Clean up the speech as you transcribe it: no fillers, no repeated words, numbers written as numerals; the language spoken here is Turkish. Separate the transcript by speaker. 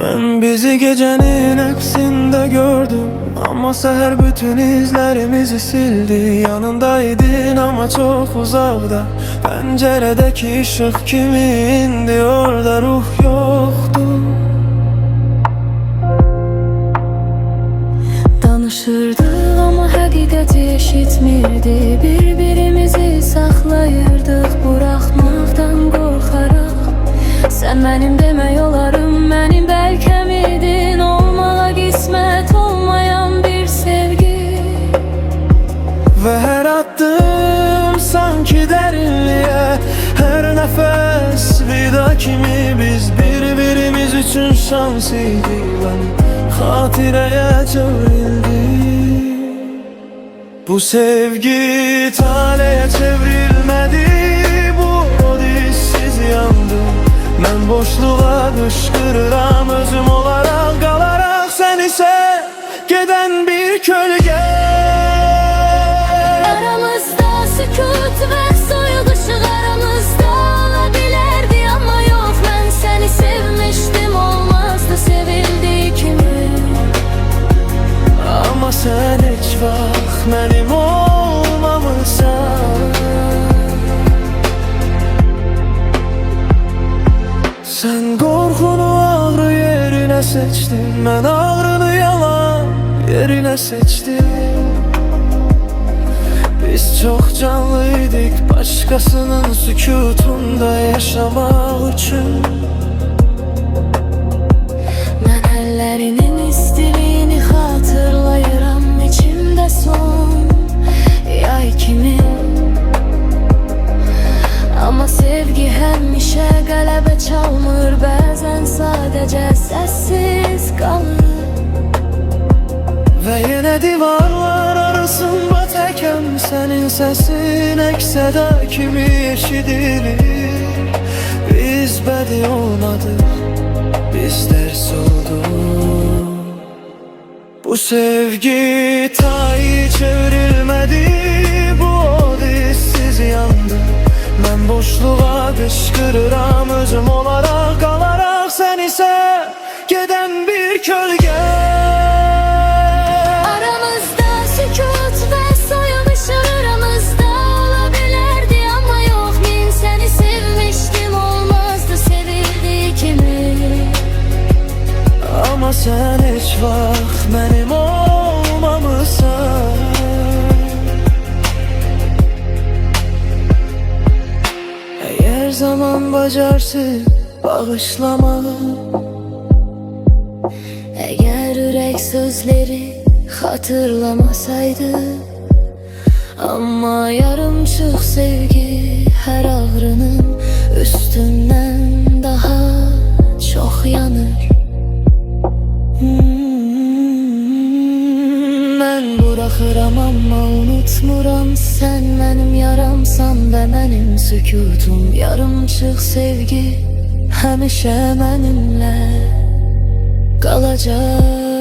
Speaker 1: Ben bizi gecenin hepsinde gördüm, ama seher bütün izlerimizi sildi. Yanındaydın ama çok uzakta, penceredeki ışık kimindi, orada ruh yoktu.
Speaker 2: Danışırdık ama həqiqəti eşitmirdi. Bir-birimizi saxlayırdıq, buraxmaqdan qorxaraq. Sən mənim demək olarım, mənim bəlkəm idin. Olmağa qismət olmayan bir sevgi.
Speaker 1: Ve her attığım sanki derinliğe, her nefes vida kimi, biz birbirimiz için şansıydı. Ben hatireye çevrildi. Bu sevgi taleye çevrilmedi, bu dişsiz yandı. Ben boşluğa kışkırıram, özüm olarak kalarak. Sen ise giden bir kölge.
Speaker 2: Aramızda sükut ve soyuq ışıq aramızda olabilirdi, ama yok. Mən səni sevmişdim, olmazdı sevildiği kimi.
Speaker 1: Ama sen hiç vaxt mənim olmamısan. Sen korkunu ağrı yerine seçtin, ben ağrını yalan yerine seçtim. Biz çok canlıydık, başkasının sükutunda yaşamak için.
Speaker 2: Mən əllərinin istiliyini xatırlayıram, içimdə son yay kimi. Ama sevgi həmişə qələbə çalmır, bəzən sadəcə səssiz qalır.
Speaker 1: Ve yine divarlar arasında tekem, senin sesin ekseda kimi eşidilir. Biz bedi olmadık, biz ders olduk. Bu sevgi tayı çevrilmedi, bu dişsiz yandı. Ben boşluğa kışkırıram, özüm olarak kalarak. Sen ise giden bir kölge.
Speaker 2: Aramızda sükut ve soyuq ışıq aramızda olabilirdi, ama yok. Mən səni sevmişdim, olmazdı sevildiği kimi.
Speaker 1: Ama sen hiç vaxt mənim olmamısan. Eğer zaman bacarsın bağışlamağı,
Speaker 2: Eğer ürək sözleri hatırlamasaydı, ama yarımçıq sevgi her ağrının üstünden daha çok yanır. Mən buraxıram amma unutmuram, sen mənim yaramsan və mənim sükutum. Yarımçıq sevgi həmişə mənimlə qalacaq.